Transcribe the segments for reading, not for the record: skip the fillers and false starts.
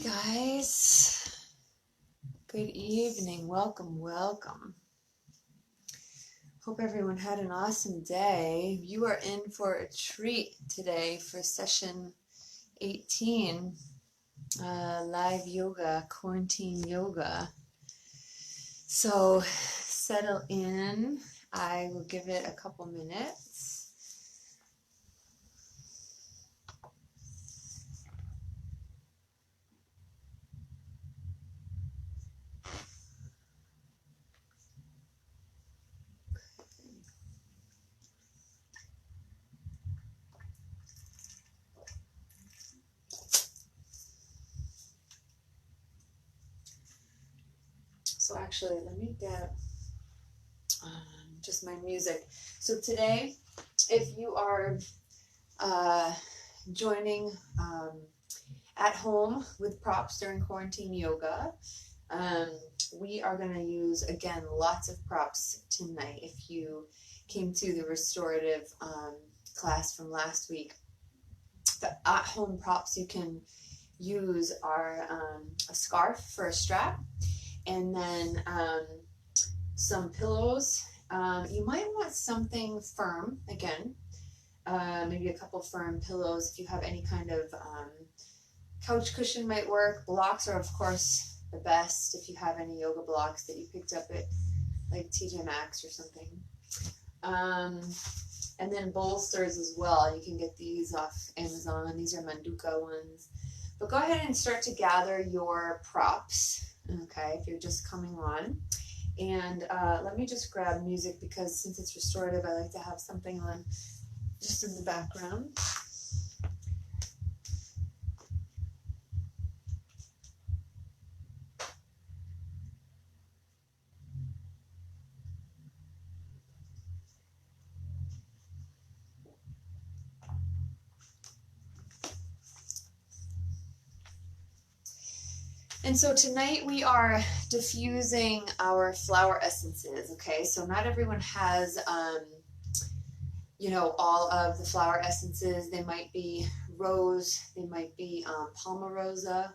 guys. Good evening. Welcome, welcome. Hope everyone had an awesome day. You are in for a treat today for session 18, live yoga, quarantine yoga. So settle in. I will give it a couple minutes. So actually, let me get just my music. So today, if you are joining at home with props during quarantine yoga, we are going to use, again, lots of props tonight. If you came to the restorative class from last week, the at-home props you can use are a scarf for a strap, and then some pillows. You might want something firm, again, maybe a couple firm pillows. If you have any kind of couch cushion might work. Blocks are, of course, the best if you have any yoga blocks that you picked up at like TJ Maxx or something. And then bolsters as well. You can get these off Amazon. These are Manduka ones. But go ahead and start to gather your props, okay, if you're just coming on. And let me just grab music, because since it's restorative, I like to have something on just in the background. And so tonight we are diffusing our flower essences, okay? So not everyone has, all of the flower essences. They might be rose, they might be palmarosa,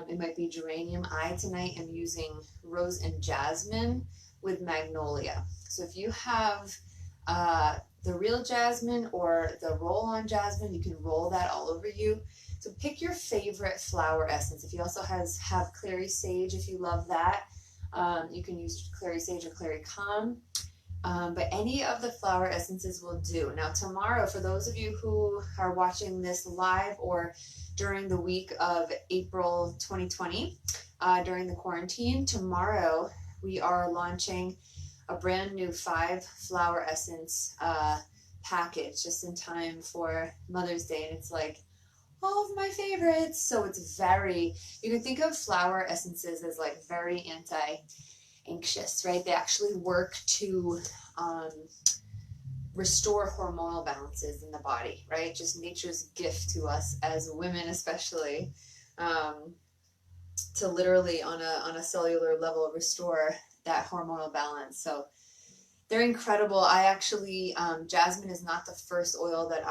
it might be geranium. I tonight am using rose and jasmine with magnolia. So if you have the real jasmine or the roll-on jasmine, you can roll that all over you. So pick your favorite flower essence. If you also have clary sage, if you love that, you can use clary sage or clary calm. But any of the flower essences will do. Now tomorrow, for those of you who are watching this live or during the week of April 2020, during the quarantine, tomorrow we are launching a brand new 5 flower essence package just in time for Mother's Day. And it's like all of my favorites. So it's you can think of flower essences as like very anti-anxious, right? They actually work to restore hormonal balances in the body, right? Just nature's gift to us as women, especially, to literally on a cellular level restore that hormonal balance. So they're incredible. I actually, jasmine is not the first oil that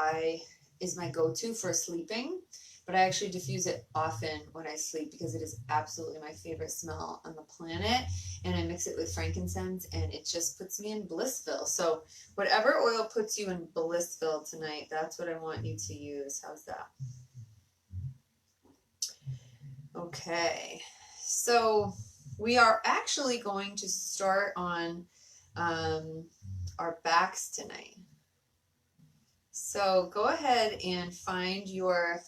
is my go-to for sleeping, but I actually diffuse it often when I sleep because it is absolutely my favorite smell on the planet. And I mix it with frankincense and it just puts me in blissville. So whatever oil puts you in blissville tonight, that's what I want you to use. How's that? Okay, so we are actually going to start on our backs tonight. So go ahead and find your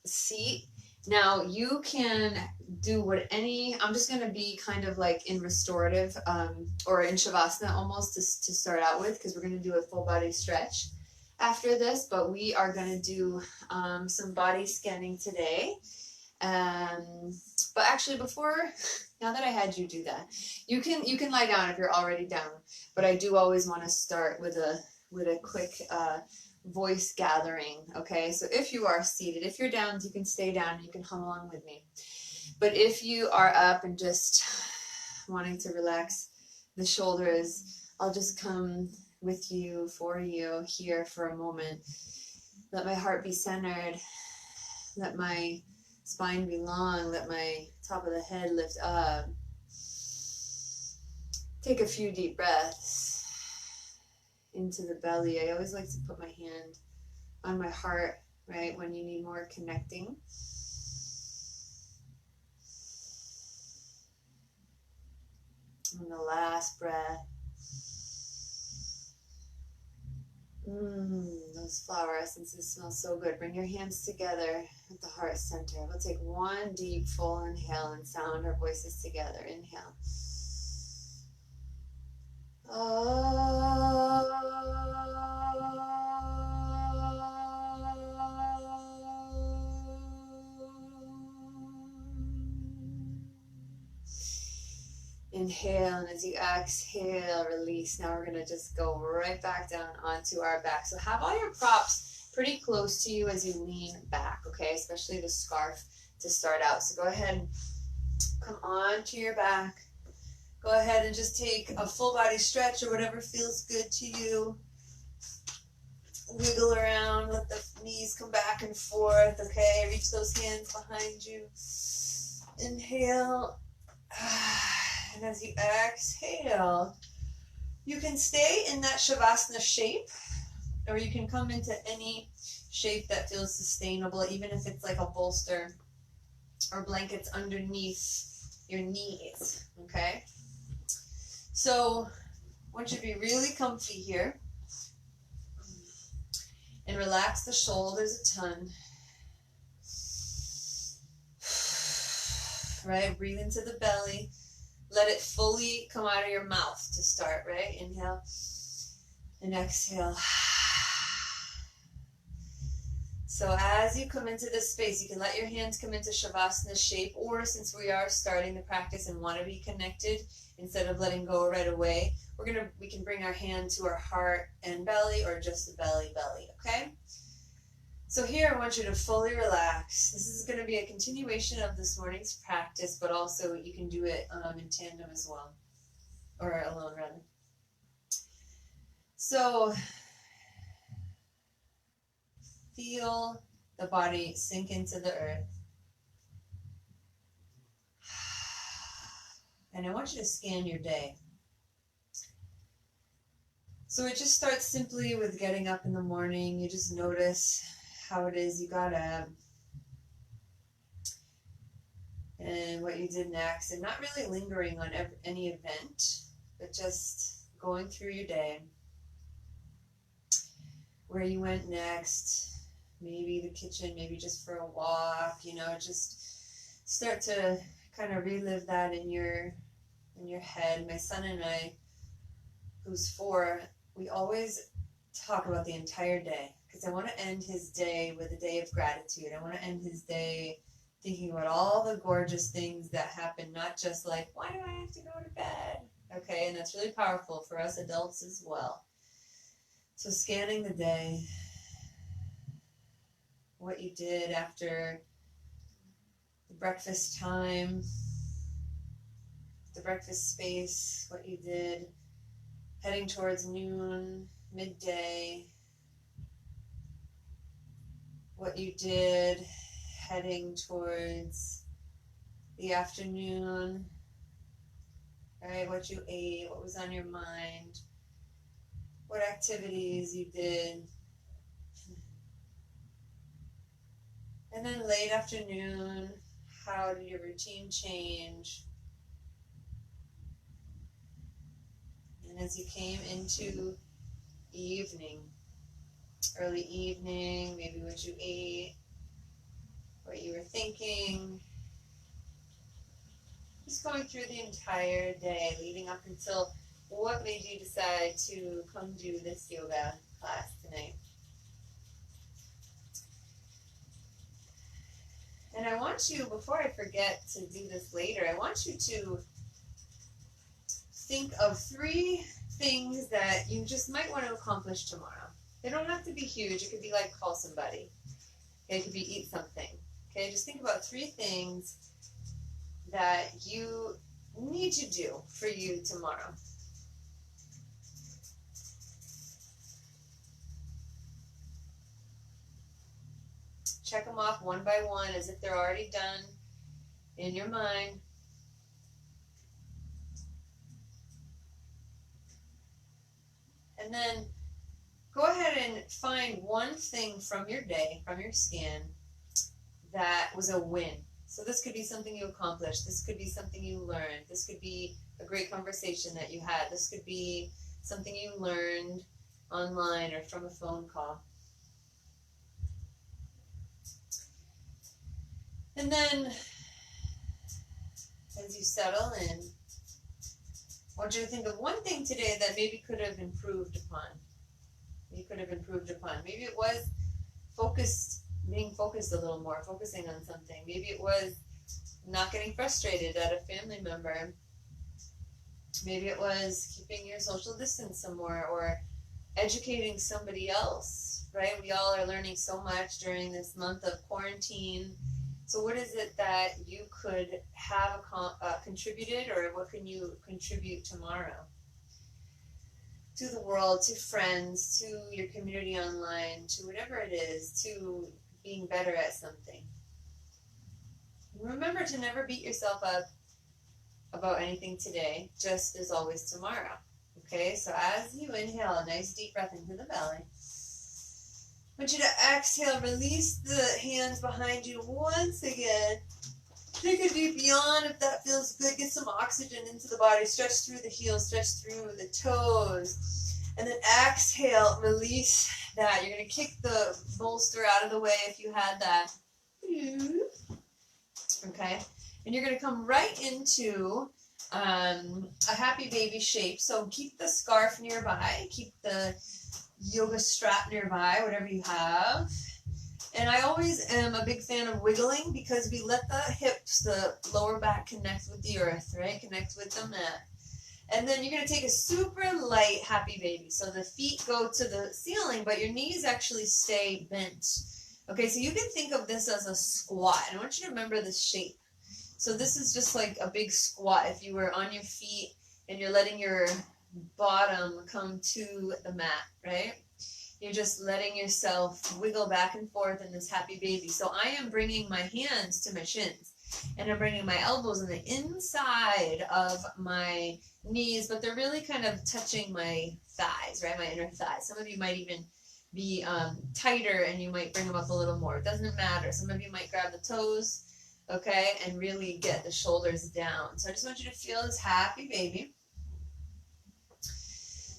seat. Now you can do I'm just going to be kind of like in restorative or in Shavasana almost to start out with, because we're going to do a full body stretch after this, but we are going to do some body scanning today. But actually now that I had you do that, you can lie down if you're already down, but I do always want to start with a quick voice gathering, okay? So if you are seated, if you're down, you can stay down, you can hum along with me. But if you are up and just wanting to relax the shoulders, I'll just come with you, for you, here for a moment. Let my heart be centered. Let my spine be long. Let my top of the head lift up. Take a few deep breaths into the belly. I always like to put my hand on my heart, right, when you need more connecting. And the last breath. Those flower essences smell so good. Bring your hands together at the heart center. We'll take one deep, full inhale and sound our voices together. Inhale. Inhale, and as you exhale, release. Now we're going to just go right back down onto our back. So have all your props pretty close to you as you lean back, okay? Especially the scarf to start out. So go ahead, come on to your back. Go ahead and just take a full body stretch or whatever feels good to you. Wiggle around, let the knees come back and forth, okay? Reach those hands behind you. Inhale. And as you exhale, you can stay in that Shavasana shape, or you can come into any shape that feels sustainable, even if it's like a bolster or blankets underneath your knees, okay? So I want you to be really comfy here and relax the shoulders a ton. Right, breathe into the belly. Let it fully come out of your mouth to start, right? Inhale and exhale. So as you come into this space, you can let your hands come into Shavasana shape, or since we are starting the practice and want to be connected, instead of letting go right away, we can bring our hand to our heart and belly, or just the belly, okay? So here I want you to fully relax. This is going to be a continuation of this morning's practice, but also you can do it in tandem as well, or alone rather. So feel the body sink into the earth. And I want you to scan your day. So it just starts simply with getting up in the morning. You just notice how it is you got up and what you did next, and not really lingering on any event, but just going through your day, where you went next, maybe the kitchen, maybe just for a walk, just start to kind of relive that in your head. My son and I, who's 4, we always talk about the entire day, because I want to end his day with a day of gratitude. I want to end his day thinking about all the gorgeous things that happen, not just like, why do I have to go to bed? Okay, and that's really powerful for us adults as well. So scanning the day, what you did after the breakfast time, the breakfast space, what you did heading towards noon, midday, what you did heading towards the afternoon, right? What you ate, what was on your mind, what activities you did. And then late afternoon, how did your routine change? And as you came into evening, early evening, maybe what you ate, what you were thinking, just going through the entire day, leading up until what made you decide to come do this yoga class tonight. And I want you, before I forget to do this later, I want you to think of 3 things that you just might want to accomplish tomorrow. They don't have to be huge. It could be like call somebody. Okay, it could be eat something. Okay, just think about 3 things that you need to do for you tomorrow. check them off one by one as if they're already done in your mind. And then go ahead and find one thing from your day, from your scan, that was a win. So this could be something you accomplished. This could be something you learned. This could be a great conversation that you had. This could be something you learned online or from a phone call. And then as you settle in, I want you to think of one thing today that maybe could have improved upon. You could have improved upon. Maybe it was being focused a little more, focusing on something. Maybe it was not getting frustrated at a family member. Maybe it was keeping your social distance some more, or educating somebody else, right? We all are learning so much during this month of quarantine. So what is it that you could have contributed, or what can you contribute tomorrow to the world, to friends, to your community online, to whatever it is, to being better at something? Remember to never beat yourself up about anything today, just as always tomorrow. Okay, so as you inhale a nice deep breath into the belly, I want you to exhale, release the hands behind you once again. Take a deep yawn if that feels good. Get some oxygen into the body. Stretch through the heels, stretch through the toes. And then exhale, release that. You're going to kick the bolster out of the way if you had that. Okay, and you're going to come right into a happy baby shape. So keep the scarf nearby, keep the yoga strap nearby, whatever you have. And I always am a big fan of wiggling, because we let the hips, the lower back, connect with the earth, right? Connect with the mat. And then you're going to take a super light happy baby. So the feet go to the ceiling, but your knees actually stay bent. Okay, so you can think of this as a squat. And I want you to remember this shape. So this is just like a big squat. If you were on your feet and you're letting your bottom come to the mat, right? You're just letting yourself wiggle back and forth in this happy baby. So I am bringing my hands to my shins, and I'm bringing my elbows on the inside of my knees, but they're really kind of touching my thighs, right? My inner thighs. Some of you might even be tighter, and you might bring them up a little more. It doesn't matter. Some of you might grab the toes, okay, and really get the shoulders down. So I just want you to feel this happy baby.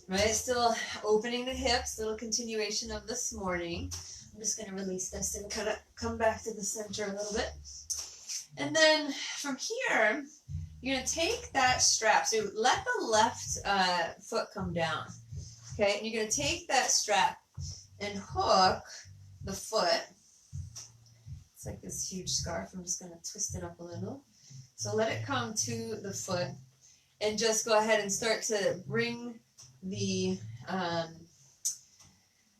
Right, still opening the hips, little continuation of this morning. I'm just going to release this and kind of come back to the center a little bit. And then from here, you're going to take that strap. So let the left foot come down. Okay, and you're going to take that strap and hook the foot. It's like this huge scarf. I'm just going to twist it up a little. So let it come to the foot, and just go ahead and start to bring the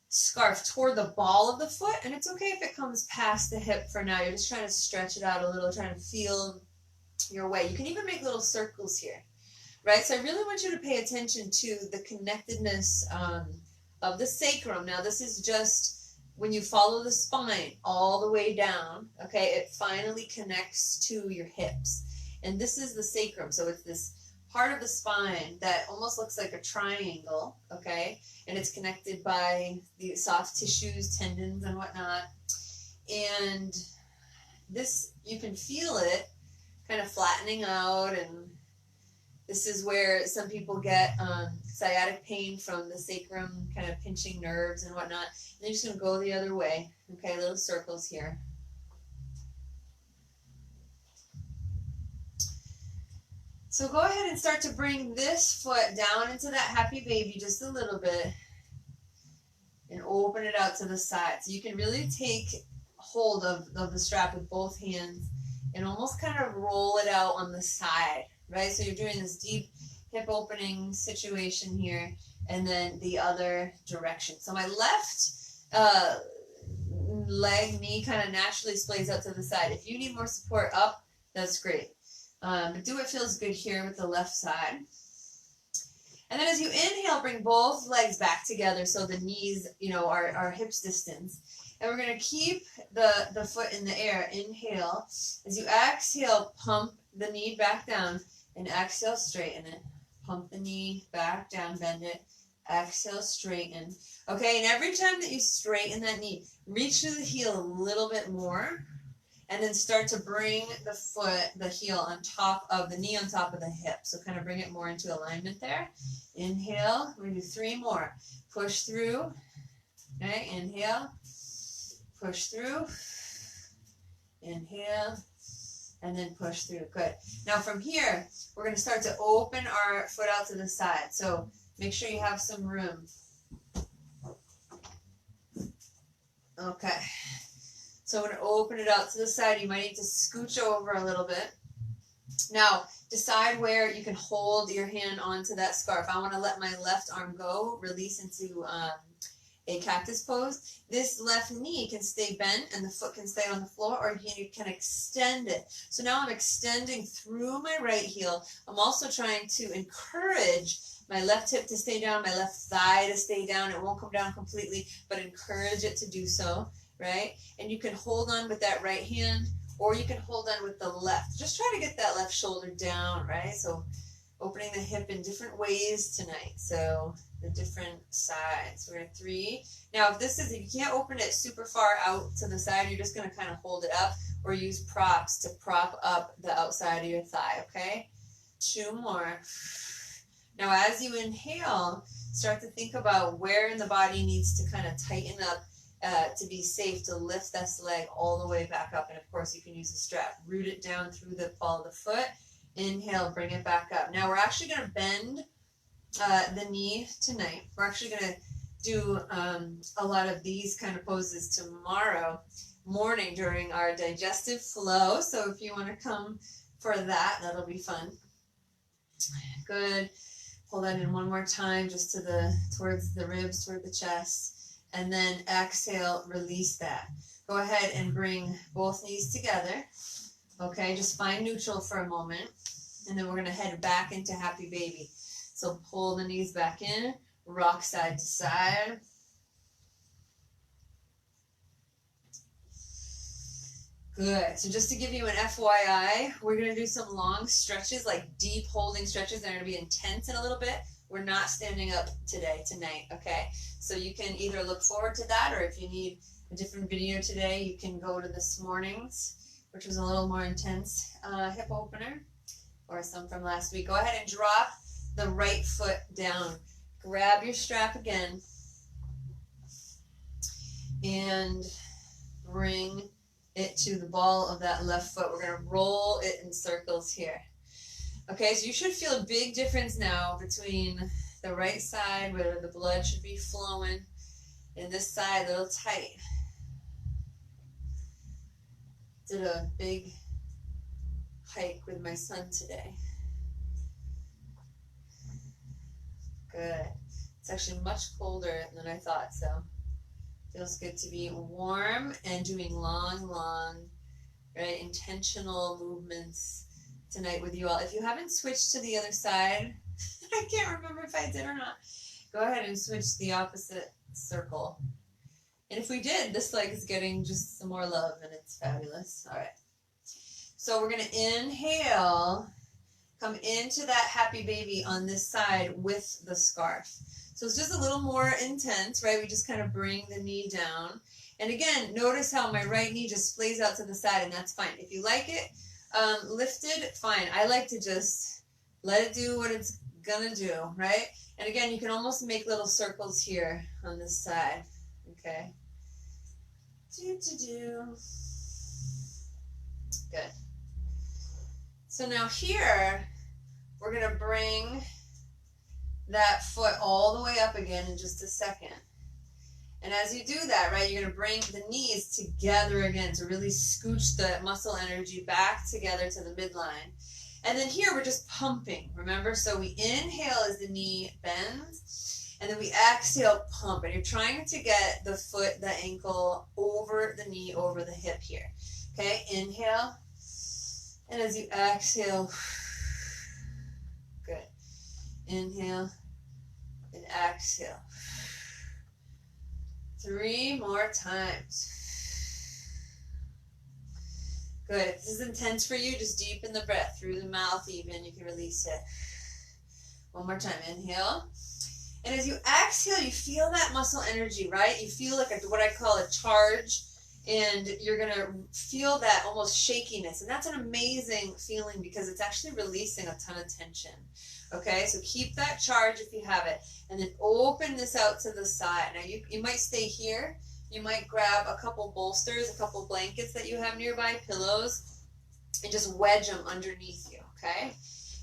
scarf toward the ball of the foot. And it's okay if it comes past the hip for now. You're just trying to stretch it out a little, trying to feel your way. You can even make little circles here, right? So I really want you to pay attention to the connectedness of the sacrum. Now this is just when you follow the spine all the way down, okay, it finally connects to your hips. And this is the sacrum. So it's this part of the spine that almost looks like a triangle, okay? And it's connected by the soft tissues, tendons, and whatnot. And this, you can feel it kind of flattening out, and this is where some people get sciatic pain from the sacrum kind of pinching nerves and whatnot. And you're just going to go the other way, okay? Little circles here. So go ahead and start to bring this foot down into that happy baby just a little bit, and open it out to the side. So you can really take hold of the strap with both hands and almost kind of roll it out on the side, right? So you're doing this deep hip opening situation here, and then the other direction. So my left leg, knee kind of naturally splays out to the side. If you need more support up, that's great. But do what feels good here with the left side. And then as you inhale, bring both legs back together so the knees, are hips distance. And we're going to keep the foot in the air. Inhale. As you exhale, pump the knee back down. And exhale, straighten it. Pump the knee back down, bend it. Exhale, straighten. Okay, and every time that you straighten that knee, reach through the heel a little bit more. And then start to bring the foot, the heel on top of the knee on top of the hip. So kind of bring it more into alignment there. Inhale. We're going to do 3 more. Push through. Okay, inhale. Push through. Inhale. And then push through. Good. Now from here, we're going to start to open our foot out to the side. So make sure you have some room. Okay. So I'm going to open it out to the side. You might need to scooch over a little bit. Now, decide where you can hold your hand onto that scarf. I want to let my left arm go, release into a cactus pose. This left knee can stay bent and the foot can stay on the floor, or you can extend it. So now I'm extending through my right heel. I'm also trying to encourage my left hip to stay down, my left thigh to stay down. It won't come down completely, but encourage it to do so, right? And you can hold on with that right hand, or you can hold on with the left. Just try to get that left shoulder down, right? So opening the hip in different ways tonight. So the different sides. We're at 3. Now, if you can't open it super far out to the side, you're just going to kind of hold it up or use props to prop up the outside of your thigh, okay? 2 more. Now, as you inhale, start to think about where in the body needs to kind of tighten up to be safe to lift this leg all the way back up. And of course, you can use a strap. Root it down through the ball of the foot. Inhale, bring it back up. Now, we're actually going to bend the knee tonight. We're actually going to do a lot of these kind of poses tomorrow morning during our digestive flow. So if you want to come for that, that'll be fun. Good. Pull that in one more time, just towards the ribs, toward the chest. And then exhale, release that. Go ahead and bring both knees together. Okay, just find neutral for a moment. And then we're going to head back into happy baby. So pull the knees back in, rock side to side. Good. So just to give you an FYI, we're going to do some long stretches, like deep holding stretches. They're going to be intense in a little bit. We're not standing up tonight, okay? So you can either look forward to that, or if you need a different video today, you can go to this morning's, which was a little more intense hip opener, or some from last week. Go ahead and drop the right foot down. Grab your strap again and bring it to the ball of that left foot. We're going to roll it in circles here. Okay, so you should feel a big difference now between the right side, where the blood should be flowing, and this side, a little tight. Did a big hike with my son today. Good. It's actually much colder than I thought, so feels good to be warm and doing long, right, intentional movements tonight with you all. If you haven't switched to the other side, I can't remember if I did or not, go ahead and switch the opposite circle. And if we did, this leg is getting just some more love, and it's fabulous. All right. So we're going to inhale, come into that happy baby on this side with the scarf. So it's just a little more intense, right? We just kind of bring the knee down. And again, notice how my right knee just splays out to the side, and that's fine. If you like it lifted, fine. I like to just let it do what it's gonna do, right? And again, you can almost make little circles here on this side, okay? Good. So now here, we're gonna bring that foot all the way up again in just a second. And as you do that, right, you're going to bring the knees together again to really scooch the muscle energy back together to the midline. And then here we're just pumping, remember? So we inhale as the knee bends, and then we exhale, pump. And you're trying to get the foot, the ankle over the knee, over the hip here. Okay, inhale. And as you exhale, good. Inhale and exhale. 3 more times. Good. If this is intense for you, just deepen the breath through the mouth even. You can release it. One more time. Inhale. And as you exhale, you feel that muscle energy, right? You feel like what I call a charge, and you're going to feel that almost shakiness. And that's an amazing feeling because it's actually releasing a ton of tension. Okay, so keep that charge if you have it. And then open this out to the side. Now, you might stay here. You might grab a couple bolsters, a couple blankets that you have nearby, pillows, and just wedge them underneath you, okay?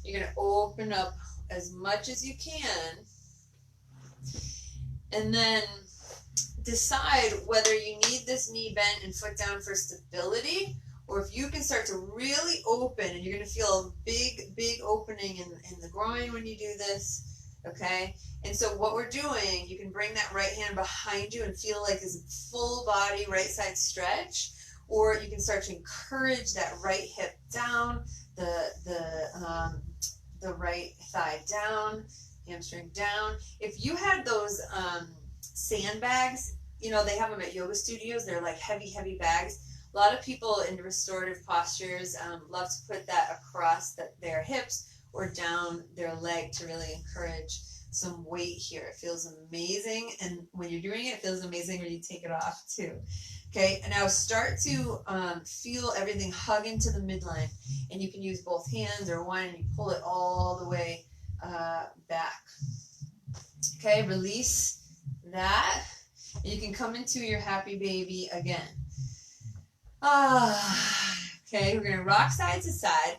You're going to open up as much as you can. And then decide whether you need this knee bent and foot down for stability, or if you can start to really open, and you're going to feel a big, big opening in the groin when you do this, okay? And so what we're doing, you can bring that right hand behind you and feel like this full body right side stretch, or you can start to encourage that right hip down, the right thigh down, hamstring down. If you had those sandbags, you know, they have them at yoga studios. They're like heavy, heavy bags. A lot of people in restorative postures love to put that across their hips or down their leg to really encourage some weight here. It feels amazing. And when you're doing it, it feels amazing when you take it off too. Okay, and now start to feel everything hug into the midline. And you can use both hands or one, and you pull it all the way back. Okay, release that. And you can come into your happy baby again. Okay, we're going to rock side to side.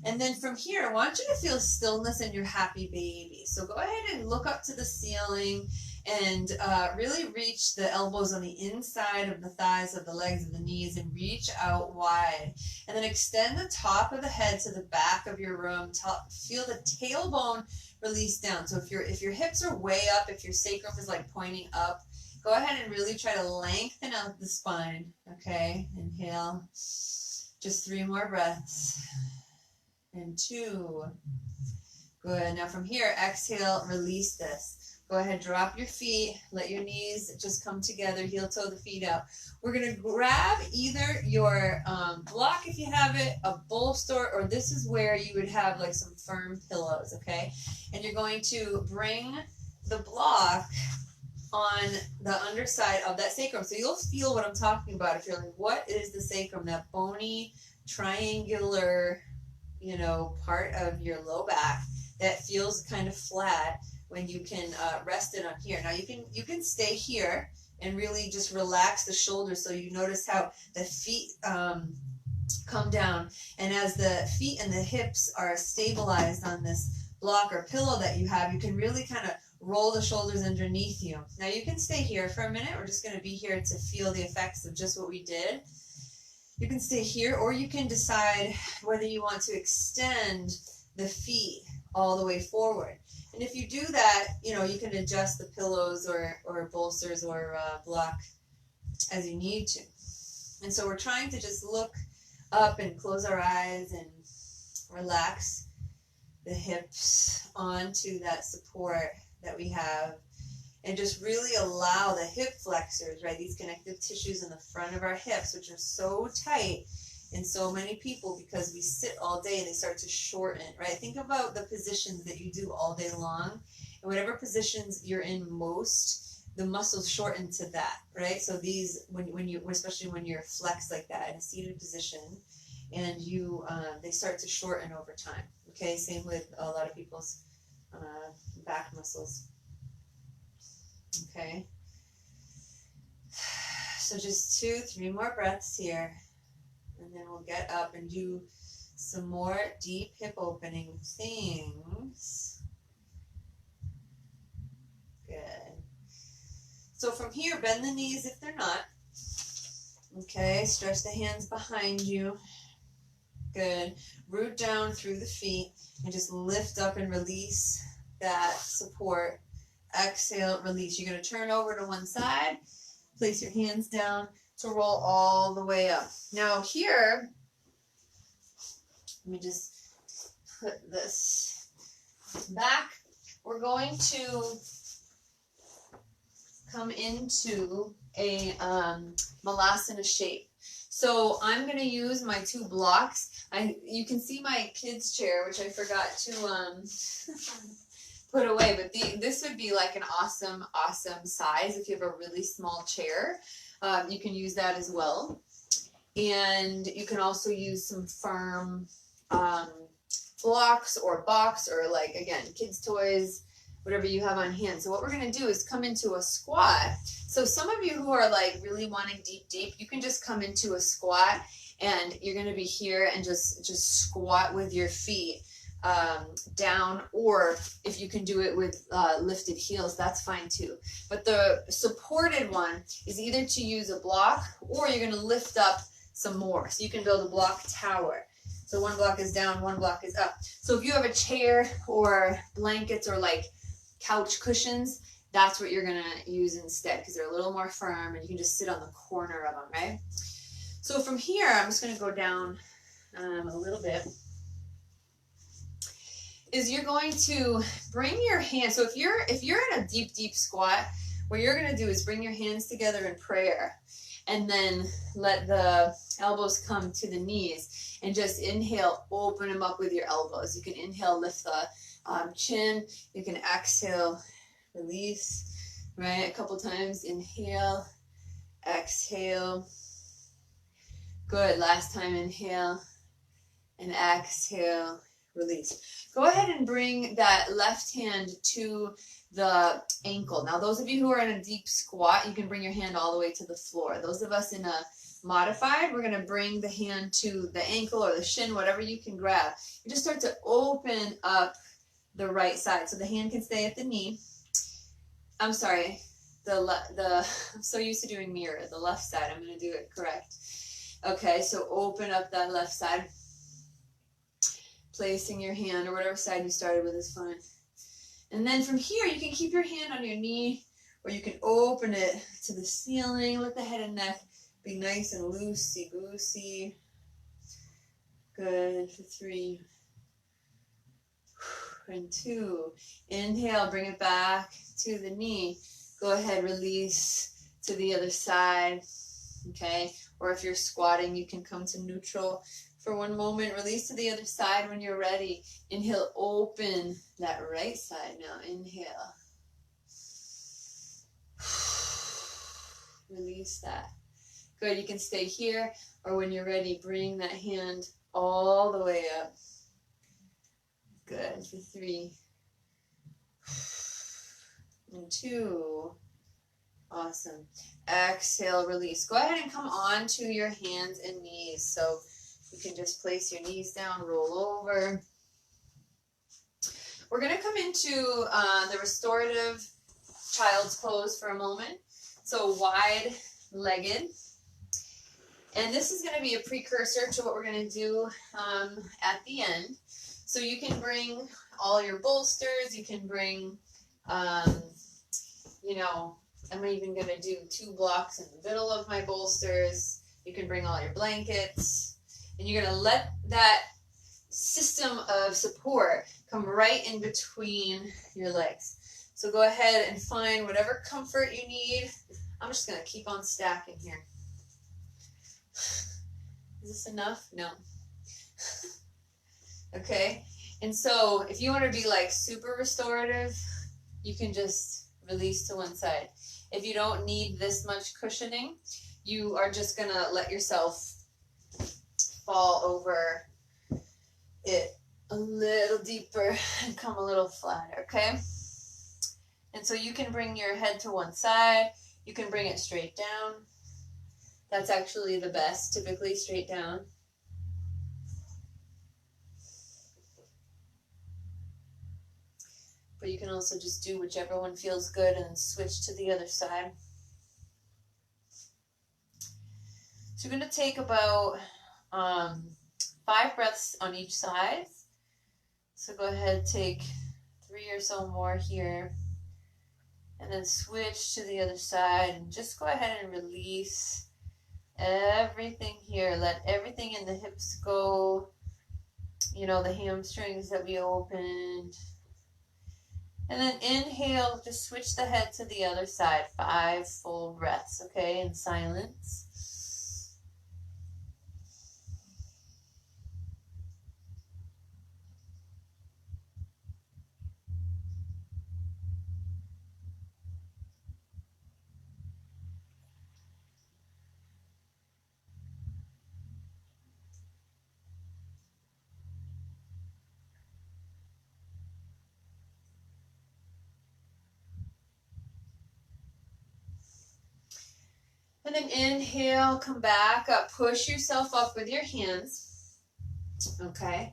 And then from here, I want you to feel stillness in your happy baby. So go ahead and look up to the ceiling and really reach the elbows on the inside of the thighs, of the legs, of the knees, and reach out wide. And then extend the top of the head to the back of your room. Feel the tailbone release down. So if your hips are way up, if your sacrum is like pointing up, go ahead and really try to lengthen out the spine. Okay, inhale. Just 3 more breaths. And 2. Good. Now from here, exhale, release this. Go ahead, drop your feet. Let your knees just come together. Heel toe the feet out. We're going to grab either your block if you have it, a bolster, or this is where you would have like some firm pillows, okay? And you're going to bring the block on the underside of that sacrum. So you'll feel what I'm talking about. If you're like, what is the sacrum? That bony, triangular, you know, part of your low back that feels kind of flat when you can rest it on here. Now you can stay here and really just relax the shoulders, so you notice how the feet come down, and as the feet and the hips are stabilized on this block or pillow that you have, you can really kind of roll the shoulders underneath you. Now you can stay here for a minute. We're just going to be here to feel the effects of just what we did. You can stay here, or you can decide whether you want to extend the feet all the way forward. And if you do that, you know, you can adjust the pillows or bolsters or block as you need to. And so we're trying to just look up and close our eyes and relax the hips onto that support that we have, and just really allow the hip flexors, right, these connective tissues in the front of our hips, which are so tight in so many people because we sit all day and they start to shorten, right? Think about the positions that you do all day long, and whatever positions you're in most, the muscles shorten to that, right? So these, when you, especially when you're flexed like that in a seated position, and you, they start to shorten over time. Okay, same with a lot of people's back muscles. Okay, so just 2-3 more breaths here, and then we'll get up and do some more deep hip opening things. Good. So from here, bend the knees if they're not. Okay, stretch the hands behind you. Good. Root down through the feet and just lift up and release that support. Exhale, release. You're going to turn over to one side, place your hands down to roll all the way up. Now here, let me just put this back. We're going to come into a Malasana shape. So I'm going to use my 2 blocks. You can see my kids' chair, which I forgot to put away, but this would be like an awesome size if you have a really small chair. You can use that as well. And you can also use some firm blocks or box, or like, again, kids' toys, whatever you have on hand. So what we're going to do is come into a squat. So some of you who are like really wanting deep, you can just come into a squat, and you're going to be here and just squat with your feet down, or if you can do it with lifted heels, that's fine too. But the supported one is either to use a block, or you're going to lift up some more. So you can build a block tower. So 1 block is down, 1 block is up. So if you have a chair or blankets or like couch cushions, that's what you're gonna use instead, because they're a little more firm and you can just sit on the corner of them, right? So from here, I'm just gonna go down a little bit. Is you're going to bring your hands. So if you're in a deep squat, what you're gonna do is bring your hands together in prayer, and then let the elbows come to the knees, and just inhale, open them up with your elbows. You can inhale, lift the chin. You can exhale, release, right? A couple times. Inhale, exhale. Good. Last time, inhale and exhale, release. Go ahead and bring that left hand to the ankle. Now, those of you who are in a deep squat, you can bring your hand all the way to the floor. Those of us in a modified, we're going to bring the hand to the ankle or the shin, whatever you can grab. You just start to open up the right side. So the hand can stay at the knee. I'm sorry, I'm so used to doing mirror. The left side, I'm going to do it correct. Okay, so open up that left side. Placing your hand, or whatever side you started with is fine. And then from here, you can keep your hand on your knee, or you can open it to the ceiling. Let the head and neck be nice and loosey-goosey. Good. For 3 and 2. Inhale, bring it back to the knee. Go ahead, release to the other side. Okay? Or if you're squatting, you can come to neutral for 1 moment. Release to the other side when you're ready. Inhale, open that right side. Now inhale. Release that. Good. You can stay here, or when you're ready, bring that hand all the way up. Good. For 3 and 2. Awesome. Exhale, release. Go ahead and come on to your hands and knees. So you can just place your knees down, roll over. We're going to come into the restorative child's pose for a moment. So wide-legged. And this is going to be a precursor to what we're going to do at the end. So you can bring all your bolsters. You can bring, I'm even going to do 2 blocks in the middle of my bolsters. You can bring all your blankets. And you're going to let that system of support come right in between your legs. So go ahead and find whatever comfort you need. I'm just going to keep on stacking here. Is this enough? No. Okay. And so if you want to be like super restorative, you can just release to one side. If you don't need this much cushioning, you are just going to let yourself fall over it a little deeper and come a little flatter, okay? And so you can bring your head to one side. You can bring it straight down. That's actually the best, typically straight down. But you can also just do whichever one feels good and then switch to the other side. So you're going to take about 5 breaths on each side. So go ahead, take 3 or so more here. And then switch to the other side. And just go ahead and release everything here. Let everything in the hips go. You know, the hamstrings that we opened. And then inhale, just switch the head to the other side. 5 full breaths, okay, in silence. And then inhale, come back up, push yourself up with your hands, okay?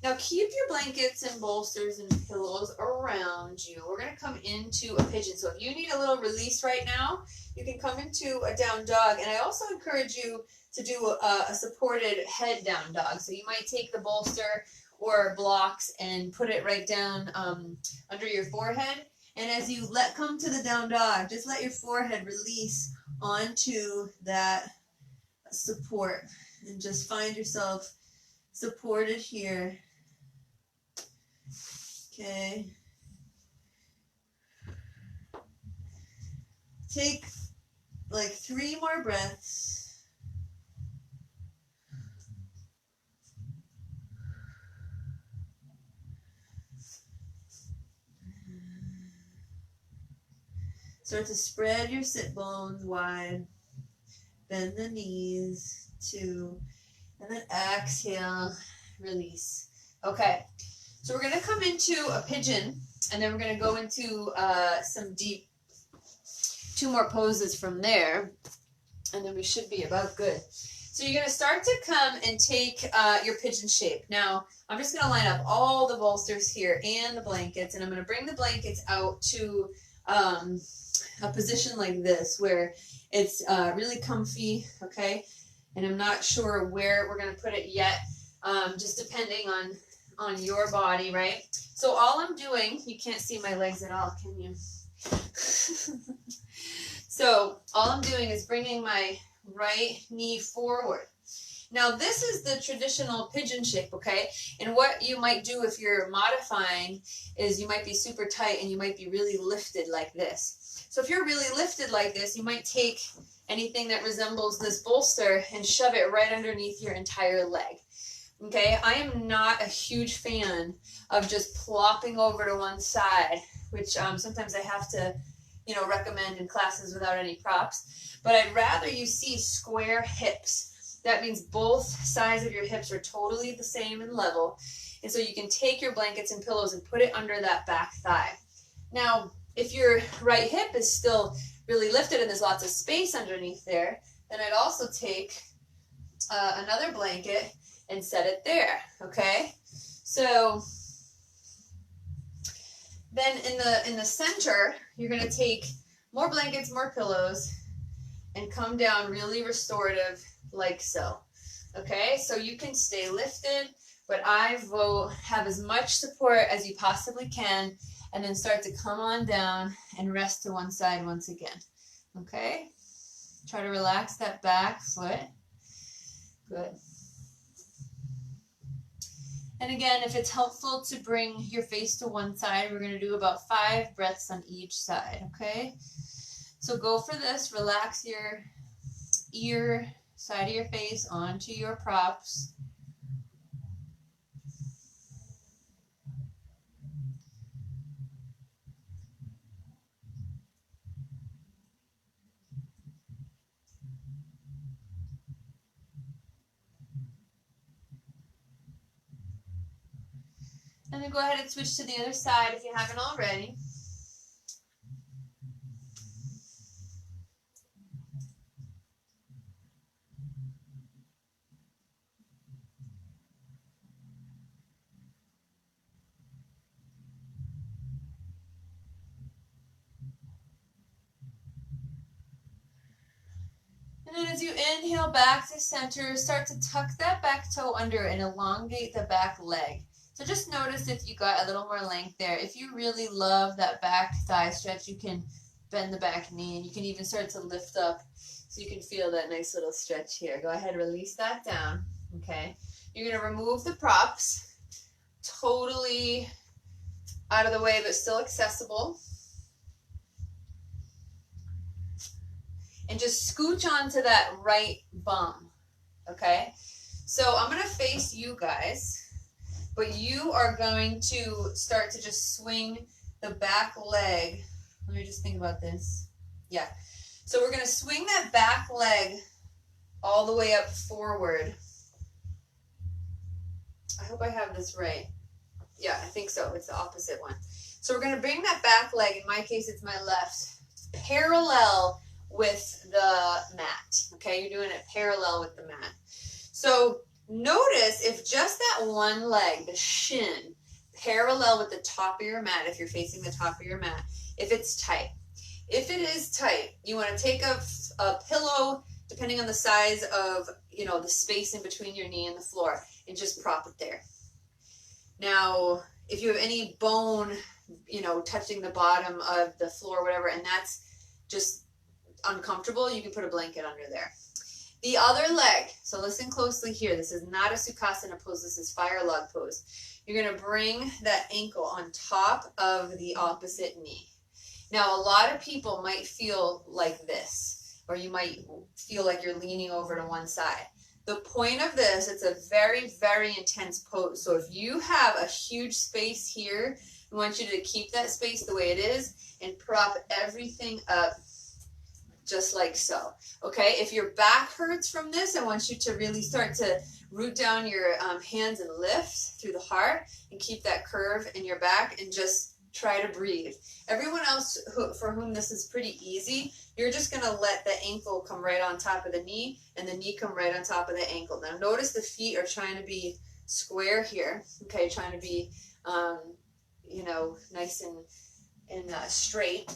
Now keep your blankets and bolsters and pillows around you. We're gonna come into a pigeon. So if you need a little release right now, you can come into a down dog. And I also encourage you to do a supported head down dog. So you might take the bolster or blocks and put it right down under your forehead. And as you come to the down dog, just let your forehead release onto that support and just find yourself supported here. Okay. Take like 3 more breaths. Start to spread your sit bones wide. Bend the knees, 2, and then exhale, release. Okay, so we're gonna come into a pigeon, and then we're gonna go into some deep, 2 more poses from there, and then we should be about good. So you're gonna start to come and take your pigeon shape. Now, I'm just gonna line up all the bolsters here and the blankets, and I'm gonna bring the blankets out to a position like this where it's really comfy, okay? And I'm not sure where we're gonna put it yet, just depending on your body, right? So all I'm doing, you can't see my legs at all, can you? So all I'm doing is bringing my right knee forward. Now this is the traditional pigeon shape, okay? And what you might do if you're modifying is you might be super tight and you might be really lifted like this. So if you're really lifted like this, you might take anything that resembles this bolster and shove it right underneath your entire leg. Okay, I am not a huge fan of just plopping over to one side, which sometimes I have to, recommend in classes without any props. But I'd rather you see square hips. That means both sides of your hips are totally the same and level. And so you can take your blankets and pillows and put it under that back thigh. Now, if your right hip is still really lifted and there's lots of space underneath there, then I'd also take another blanket and set it there, okay? So then in the center, you're gonna take more blankets, more pillows, and come down really restorative like so, okay? So you can stay lifted, but I vote have as much support as you possibly can, and then start to come on down and rest to one side once again, okay? Try to relax that back foot. Good. And again, if it's helpful to bring your face to one side, we're going to do about 5 breaths on each side, okay? So go for this. Relax your ear, side of your face onto your props. And then go ahead and switch to the other side if you haven't already. And then as you inhale back to center, start to tuck that back toe under and elongate the back leg. So just notice if you got a little more length there. If you really love that back thigh stretch, you can bend the back knee, and you can even start to lift up so you can feel that nice little stretch here. Go ahead, release that down, okay? You're gonna remove the props, totally out of the way, but still accessible. And just scooch onto that right bum, okay? So I'm gonna face you guys, but you are going to start to just swing the back leg. Let me just think about this. Yeah. So we're gonna swing that back leg all the way up forward. I hope I have this right. Yeah, I think so. It's the opposite one. So we're gonna bring that back leg, in my case it's my left, parallel with the mat, okay? You're doing it parallel with the mat. So notice if just that one leg, the shin, parallel with the top of your mat, if you're facing the top of your mat, if it's tight. If it is tight, you want to take a pillow, depending on the size of, the space in between your knee and the floor, and just prop it there. Now, if you have any bone, touching the bottom of the floor or whatever, and that's just uncomfortable, you can put a blanket under there. The other leg, so listen closely here. This is not a Sukhasana pose. This is fire log pose. You're going to bring that ankle on top of the opposite knee. Now, a lot of people might feel like this, or you might feel like you're leaning over to one side. The point of this, it's a very, very intense pose. So if you have a huge space here, I want you to keep that space the way it is and prop everything up just like so. Okay, if your back hurts from this, I want you to really start to root down your hands and lift through the heart and keep that curve in your back and just try to breathe. Everyone else for whom this is pretty easy, you're just going to let the ankle come right on top of the knee and the knee come right on top of the ankle. Now notice the feet are trying to be square here, okay, trying to be, nice and straight.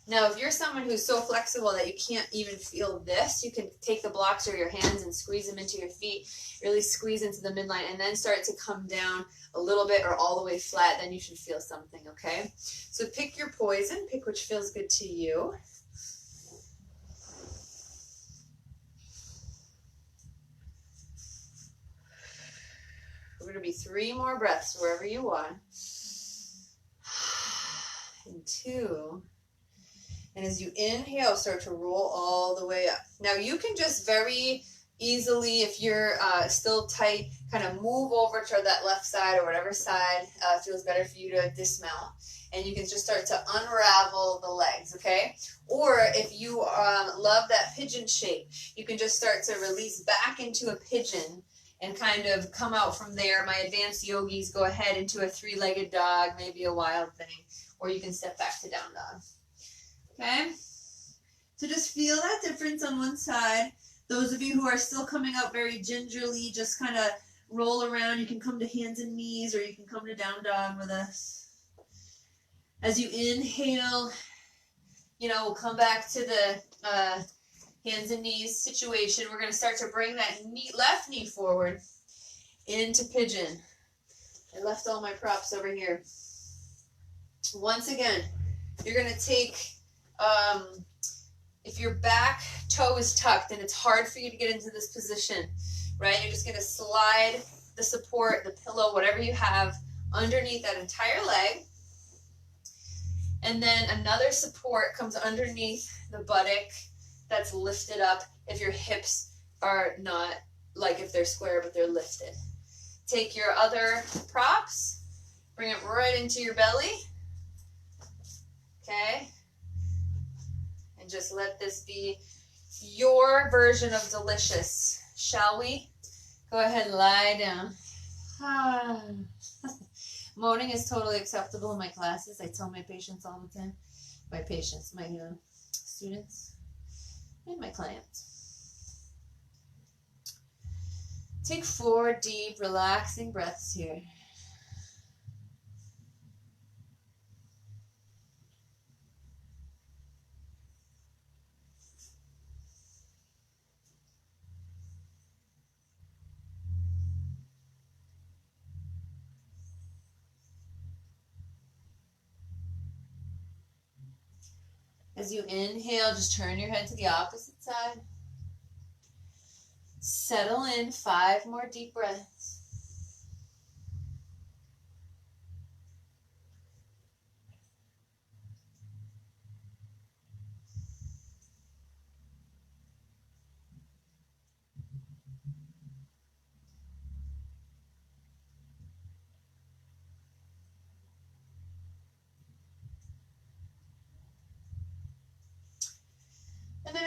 Now, if you're someone who's so flexible that you can't even feel this, you can take the blocks or your hands and squeeze them into your feet, really squeeze into the midline, and then start to come down a little bit or all the way flat. Then you should feel something, okay? So pick your poison, pick which feels good to you. We're going to be 3 more breaths wherever you are. And 2. And as you inhale, start to roll all the way up. Now you can just very easily, if you're still tight, kind of move over to that left side or whatever side feels better for you to dismount. And you can just start to unravel the legs, okay? Or if you love that pigeon shape, you can just start to release back into a pigeon and kind of come out from there. My advanced yogis go ahead into a 3-legged dog, maybe a wild thing, or you can step back to down dog. Okay, so just feel that difference on one side. Those of you who are still coming out very gingerly, just kind of roll around. You can come to hands and knees, or you can come to down dog with us. As you inhale, we'll come back to the hands and knees situation. We're going to start to bring that left knee forward into pigeon. I left all my props over here. Once again, you're going to take... if your back toe is tucked and it's hard for you to get into this position, right? You're just going to slide the support, the pillow, whatever you have underneath that entire leg. And then another support comes underneath the buttock that's lifted up if your hips are not, like if they're square but they're lifted. Take your other props, bring it right into your belly. Okay? And just let this be your version of delicious. Shall we? Go ahead and lie down. Moaning is totally acceptable in my classes. I tell my patients all the time. My patients, my students, and my clients. Take 4 deep, relaxing breaths here. As you inhale, just turn your head to the opposite side. Settle in, 5 more deep breaths.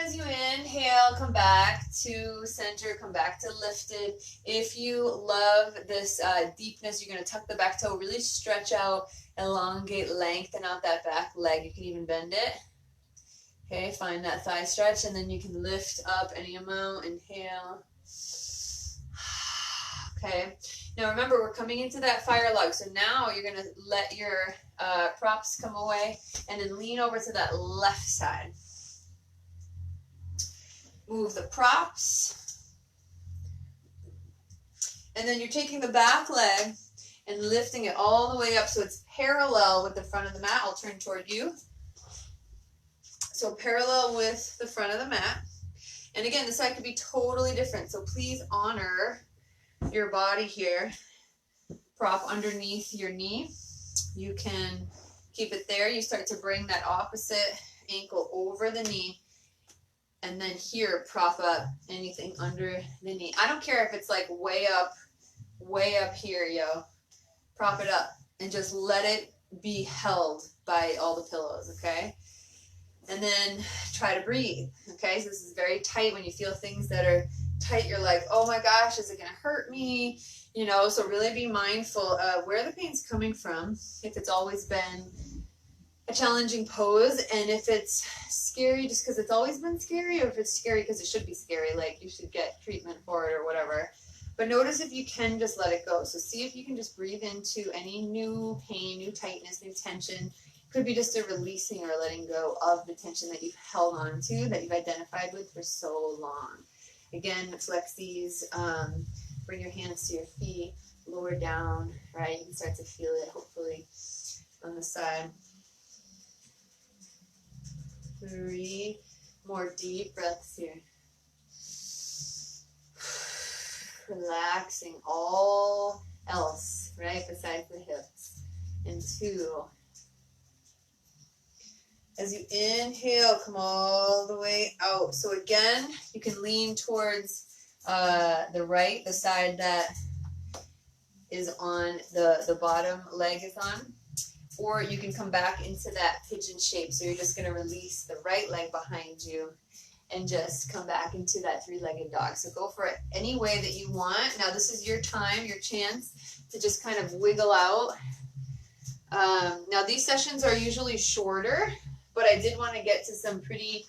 as you inhale, come back to center, come back to lifted. If you love this deepness, you're going to tuck the back toe, really stretch out, elongate, lengthen out that back leg. You can even bend it. Okay, find that thigh stretch, and then you can lift up any amount. Inhale. Okay, now remember, we're coming into that fire log. So now you're going to let your props come away and then lean over to that left side. Move the props. And then you're taking the back leg and lifting it all the way up so it's parallel with the front of the mat. I'll turn toward you. So parallel with the front of the mat. And again, this side could be totally different. So please honor your body here. Prop underneath your knee. You can keep it there. You start to bring that opposite ankle over the knee. And then here, prop up anything under the knee. I don't care if it's like way up here, yo. Prop it up and just let it be held by all the pillows, okay? And then try to breathe, okay? So this is very tight. When you feel things that are tight, you're like, oh my gosh, is it gonna hurt me? You know, so really be mindful of where the pain's coming from, if it's always been a challenging pose, and if it's scary just because it's always been scary, or if it's scary because it should be scary, like you should get treatment for it or whatever. But notice if you can just let it go. So see if you can just breathe into any new pain, new tightness, new tension. Could be just a releasing or letting go of the tension that you've held on to, that you've identified with for so long. Again, flex these, bring your hands to your feet, lower down, right? You can start to feel it, hopefully, on the side. 3 more deep breaths here. Relaxing all else, right, besides the hips. And 2. As you inhale, come all the way out. So again, you can lean towards the right, the side that is on the bottom leg is on. Or you can come back into that pigeon shape. So you're just going to release the right leg behind you and just come back into that 3-legged dog. So go for it any way that you want. Now this is your time, your chance to just kind of wiggle out. Now these sessions are usually shorter, but I did want to get to some pretty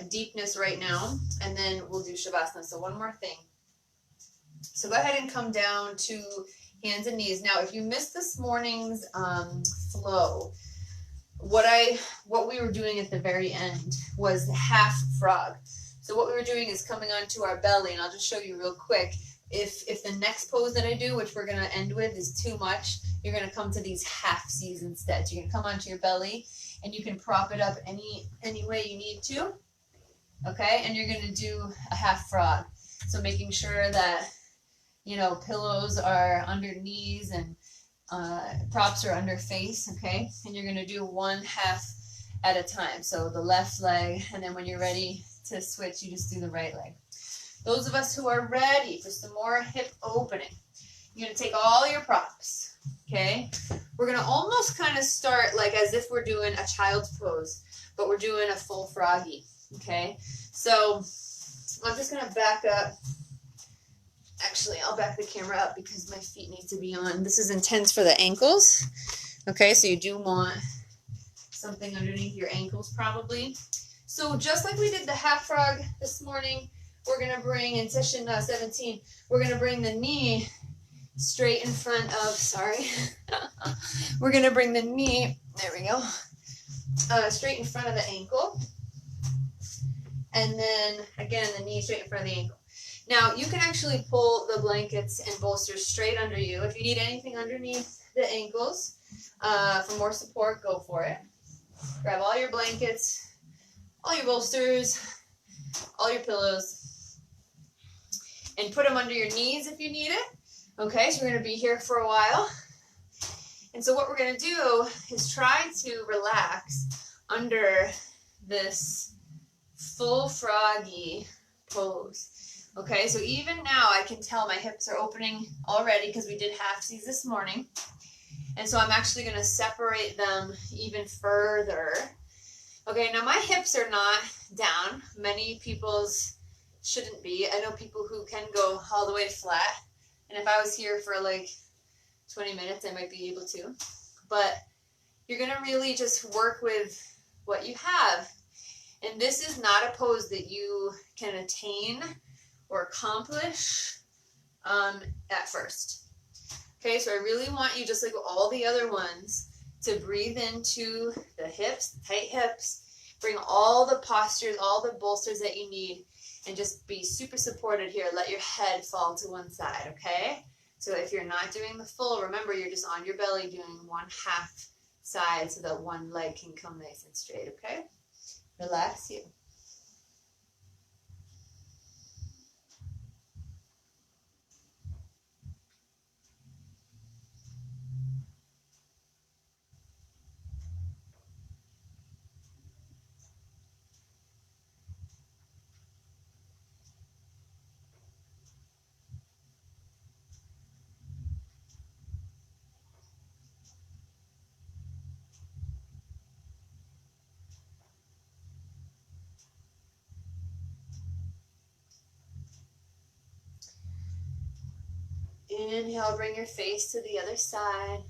deepness right now, and then we'll do Shavasana. So one more thing. So go ahead and come down to hands and knees. Now, if you missed this morning's flow, what we were doing at the very end was half frog. So what we were doing is coming onto our belly, and I'll just show you real quick. If the next pose that I do, which we're going to end with, is too much, you're going to come to these half C's instead. So you're going to come onto your belly, and you can prop it up any way you need to, okay? And you're going to do a half frog. So making sure that, you know, pillows are under knees and props are under face, okay? And you're going to do 1 half at a time. So the left leg, and then when you're ready to switch, you just do the right leg. Those of us who are ready for some more hip opening, you're going to take all your props, okay? We're going to almost kind of start like as if we're doing a child's pose, but we're doing a full froggy, okay? So I'm just going to back up. Actually, I'll back the camera up because my feet need to be on. This is intense for the ankles, okay? So you do want something underneath your ankles probably. So just like we did the half frog this morning, we're going to bring, in session 17, we're going to bring the knee straight in front of, sorry. We're going to bring the knee, there we go, straight in front of the ankle. And then, again, the knee straight in front of the ankle. Now, you can actually pull the blankets and bolsters straight under you. If you need anything underneath the ankles for more support, go for it. Grab all your blankets, all your bolsters, all your pillows, and put them under your knees if you need it. Okay, so we're going to be here for a while. And so what we're going to do is try to relax under this full froggy pose. Okay, so even now I can tell my hips are opening already because we did halfsies this morning. And so I'm actually going to separate them even further. Okay, now my hips are not down. Many people's shouldn't be. I know people who can go all the way flat. And if I was here for like 20 minutes, I might be able to. But you're going to really just work with what you have. And this is not a pose that you can attain or accomplish at first. Okay, so I really want you, just like all the other ones, to breathe into the hips, the tight hips, bring all the postures, all the bolsters that you need, and just be super supported here. Let your head fall to one side, okay? So if you're not doing the full, remember you're just on your belly doing one half side so that one leg can come nice and straight, okay? Relax you. Inhale, bring your face to the other side.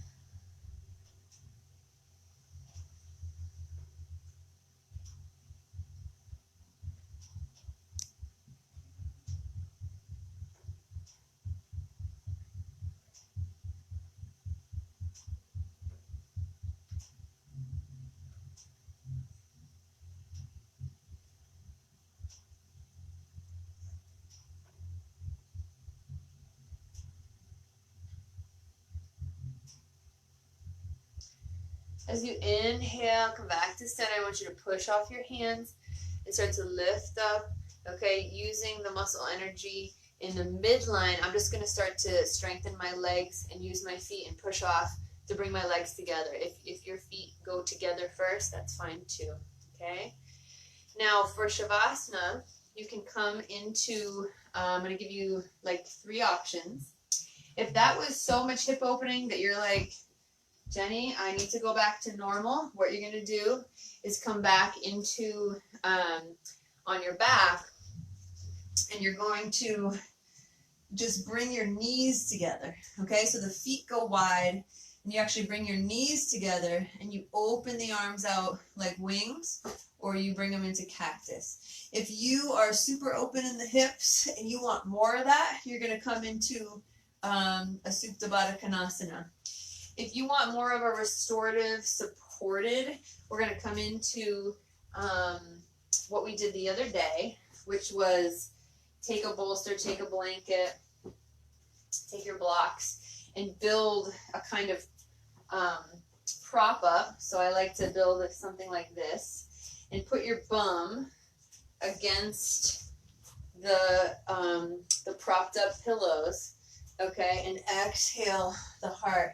As you inhale, come back to center. I want you to push off your hands and start to lift up, okay, using the muscle energy in the midline. I'm just going to start to strengthen my legs and use my feet and push off to bring my legs together. If your feet go together first, that's fine too, okay? Now for Shavasana, you can come into, I'm going to give you like 3 options. If that was so much hip opening that you're like, Jenny, I need to go back to normal, what you're going to do is come back into on your back, and you're going to just bring your knees together, okay? So the feet go wide, and you actually bring your knees together, and you open the arms out like wings, or you bring them into cactus. If you are super open in the hips and you want more of that, you're going to come into a Supta Baddha Konasana. If you want more of a restorative supported, we're going to come into what we did the other day, which was take a bolster, take a blanket, take your blocks, and build a kind of prop up. So I like to build something like this, and put your bum against the propped up pillows, okay, and exhale the heart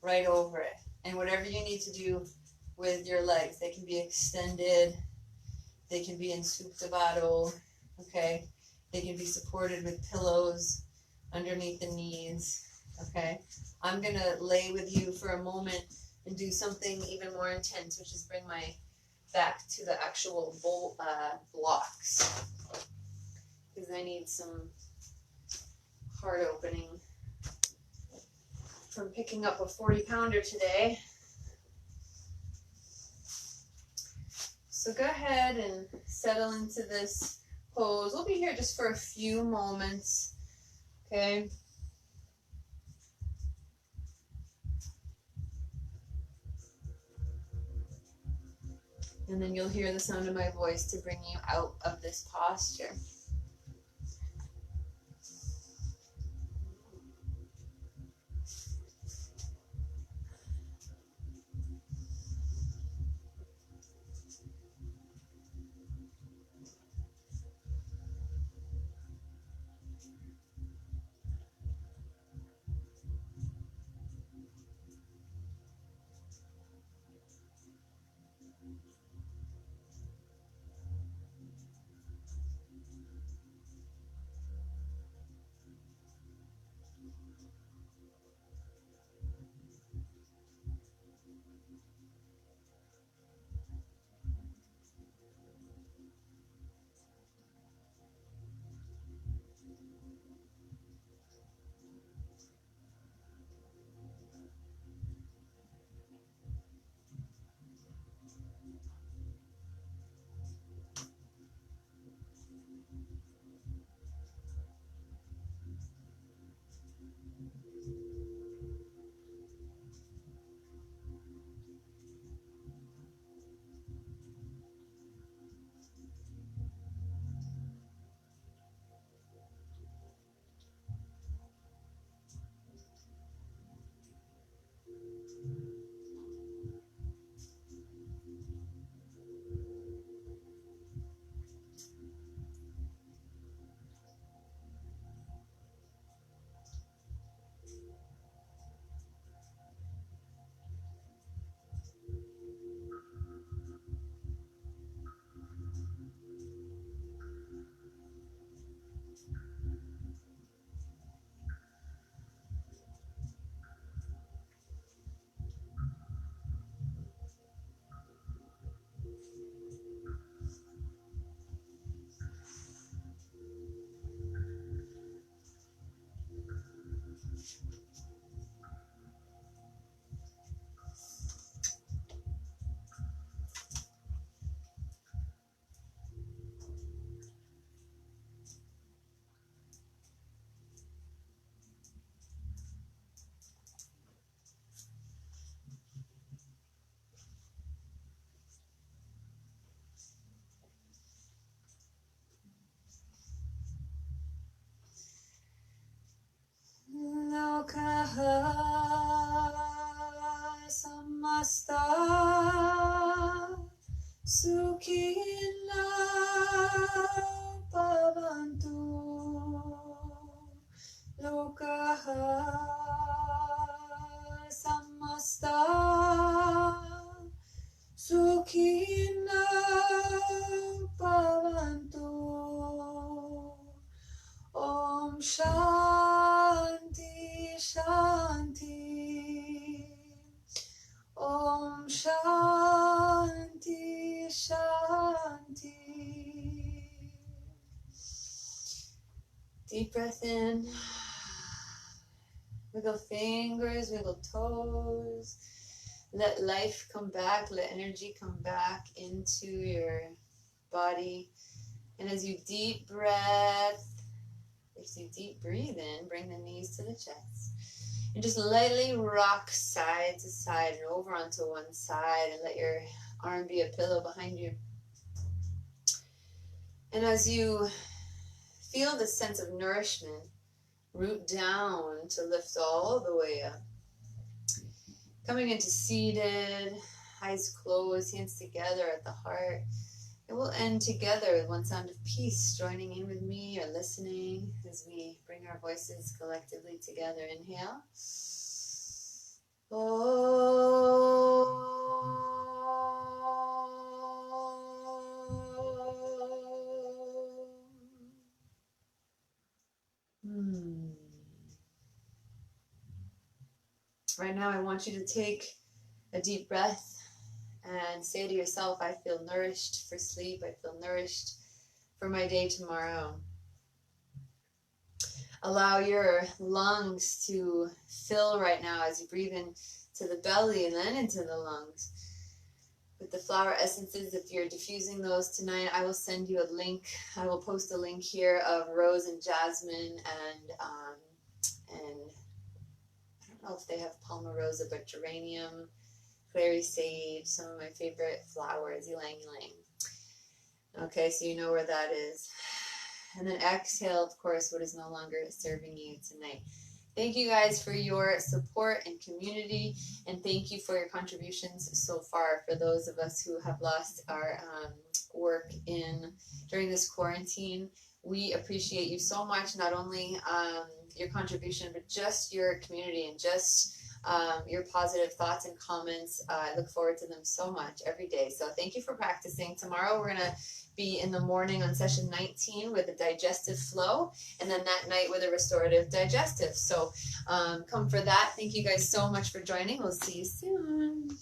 right over it. And whatever you need to do with your legs, they can be extended, they can be in Supta Baddha, okay, they can be supported with pillows underneath the knees, okay. I'm going to lay with you for a moment and do something even more intense, which is bring my back to the actual blocks, because I need some heart opening from picking up a 40-pounder today. So go ahead and settle into this pose. We'll be here just for a few moments, okay? And then you'll hear the sound of my voice to bring you out of this posture. Sukhina Bhavantu. Om Shanti Shanti. Om Shanti Shanti. Deep breath in. Wiggle fingers, wiggle toes. Let life come back, let energy come back into your body. And as you deep breathe in, bring the knees to the chest. And just lightly rock side to side and over onto one side, and let your arm be a pillow behind you. And as you feel the sense of nourishment, root down to lift all the way up. Coming into seated, eyes closed, hands together at the heart. And we'll end together with one sound of peace, joining in with me or listening as we bring our voices collectively together. Inhale. Right now, I want you to take a deep breath and say to yourself, I feel nourished for sleep. I feel nourished for my day tomorrow. Allow your lungs to fill right now as you breathe in to the belly and then into the lungs. With the flower essences, if you're diffusing those tonight, I will send you a link. I will post a link here of rose and jasmine and I don't know if they have palmarosa, but geranium, clary sage, some of my favorite flowers, ylang ylang. Okay, so you know where that is. And then exhale, of course, what is no longer serving you tonight. Thank you guys for your support and community, and thank you for your contributions so far. For those of us who have lost our work during this quarantine, we appreciate you so much, not only your contribution, but just your community and just your positive thoughts and comments. I look forward to them so much every day. So thank you for practicing. Tomorrow we're going to be in the morning on session 19 with a digestive flow, and then that night with a restorative digestive. So come for that. Thank you guys so much for joining. We'll see you soon.